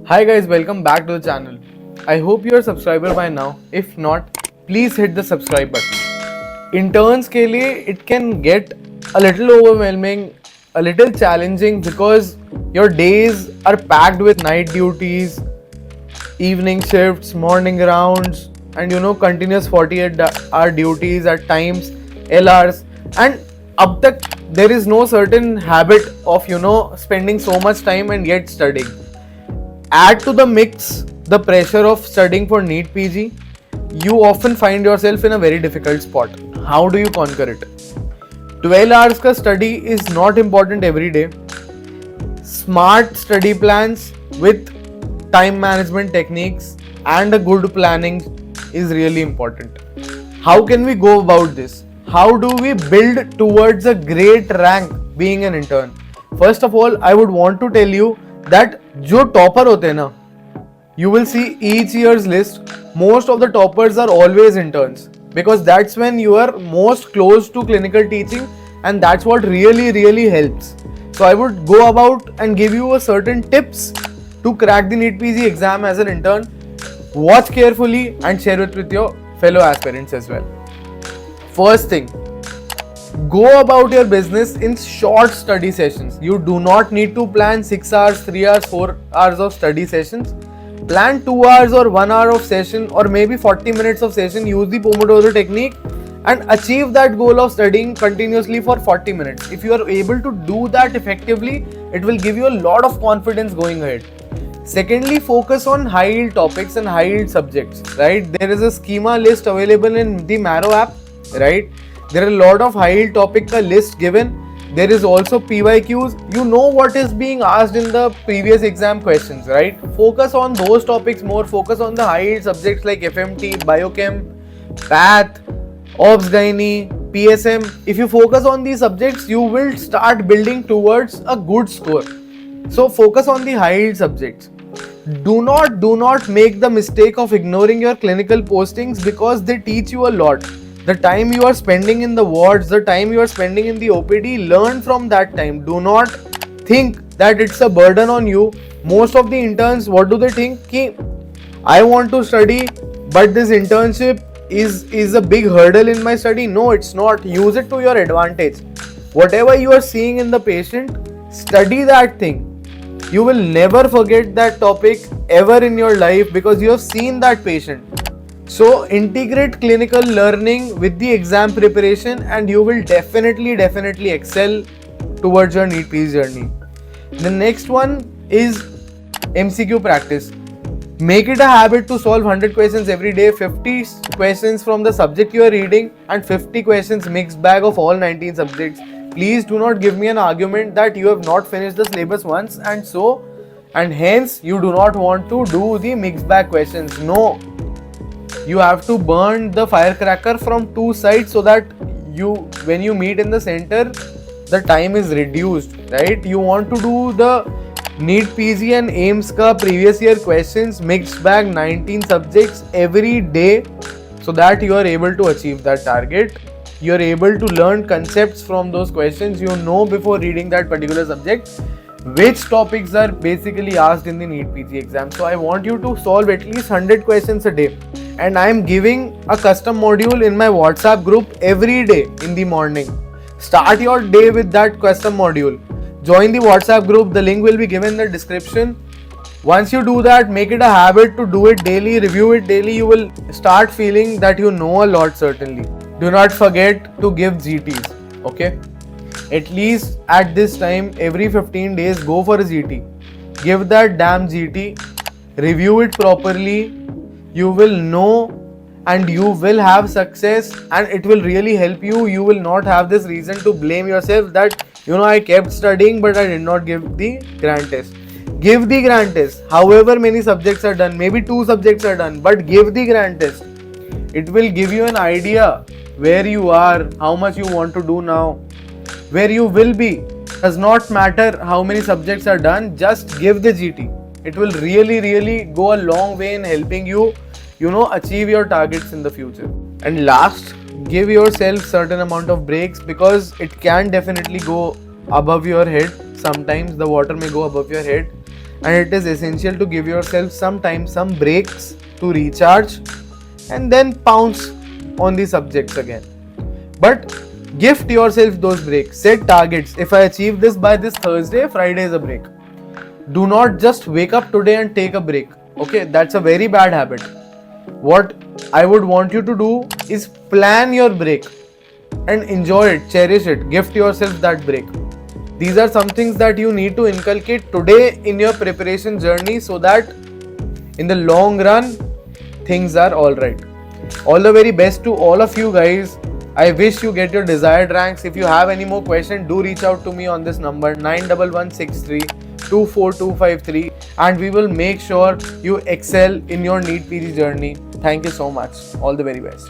Hi guys, welcome back to the channel. I hope you are subscriber by now. If not, please hit the subscribe button. Interns के लिए it can get a little overwhelming, a little challenging because your days are packed with night duties, evening shifts, morning rounds, and continuous 48-hour duties at times, LRs, and up तक there is no certain habit of spending so much time and yet studying. Add to the mix the pressure of studying for NEET PG, you often find yourself in a very difficult spot. How do you conquer it? 12 hours ka study is not important every day. Smart study plans with time management techniques and a good planning is really important. How can we go about this? How do we build towards a great rank being an intern? First of all, I would want to tell you that जो topper होते हैं ना, you will see each year's list, most of the toppers are always interns because that's when you are most close to clinical teaching and that's what really helps. So I would go about and give you a certain tips to crack the NEET PG exam as an intern. Watch carefully and share it with your fellow aspirants as well. First thing, go about your business in short study sessions. You do not need to plan 6 hours, 3 hours, 4 hours of study sessions. Plan 2 hours or 1 hour of session or maybe 40 minutes of session. Use the Pomodoro technique and achieve that goal of studying continuously for 40 minutes. If you are able to do that effectively, it will give you a lot of confidence going ahead. Secondly, focus on high yield topics and high yield subjects, right? There is a schema list available in the Marrow app, right? There are a lot of high yield topic list given. There is also PYQs. You know what is being asked in the previous exam questions, right? Focus on those topics more. Focus on the high yield subjects like FMT, Biochem, Path, Obs Gynae, PSM. If you focus on these subjects, you will start building towards a good score. So focus on the high yield subjects. Do not make the mistake of ignoring your clinical postings because they teach you a lot. The time you are spending in the wards, the time you are spending in the OPD, learn from that time. Do not think that it's a burden on you. Most of the interns, what do they think? Ki, I want to study, but this internship is a big hurdle in my study. No, it's not. Use it to your advantage. Whatever you are seeing in the patient, study that thing. You will never forget that topic ever in your life because you have seen that patient. So integrate clinical learning with the exam preparation and you will definitely excel towards your NEET PG journey. The next one is MCQ practice. Make it a habit to solve 100 questions every day, 50 questions from the subject you are reading and 50 questions mixed bag of all 19 subjects. Please do not give me an argument that you have not finished the syllabus once and hence you do not want to do the mixed bag questions. No. You have to burn the firecracker from two sides so that when you meet in the center, the time is reduced, right? You want to do the NEET PG and AIIMS ka previous year questions, mixed bag 19 subjects every day so that you are able to achieve that target. You are able to learn concepts from those questions. You know before reading that particular subject which topics are basically asked in the NEET PG exam. So I want you to solve at least 100 questions a day. And I am giving a custom module in my WhatsApp group every day in the morning. Start your day with that custom module. Join the WhatsApp group. The link will be given in the description. Once you do that, make it a habit to do it daily, review it daily. You will start feeling that you know a lot certainly. Do not forget to give GTs. Okay? At least at this time, every 15 days, go for a GT. Give that damn GT. Review it properly. You will know and you will have success and it will really help you. You will not have this reason to blame yourself that I kept studying but I did not give the grand test. Give the grand test. However many subjects are done, maybe 2 subjects are done, but give the grand test. It will give you an idea where you are, how much you want to do now, where you will be. Does not matter how many subjects are done, just give the GT. It will really go a long way in helping you, achieve your targets in the future. And last, give yourself certain amount of breaks because it can definitely go above your head. Sometimes the water may go above your head and it is essential to give yourself some time, some breaks to recharge and then pounce on the subjects again. But gift yourself those breaks. Set targets. If I achieve this by this Thursday, Friday is a break. Do not just wake up today and take a break. Okay, that's a very bad habit. What I would want you to do is plan your break and enjoy it, cherish it, gift yourself that break. These are some things that you need to inculcate today in your preparation journey so that in the long run things are alright. All the very best to all of you guys. I wish you get your desired ranks. If you have any more questions, do reach out to me on this number 9163242253 and we will make sure you excel in your NEET PG journey. Thank you so much. All the very best.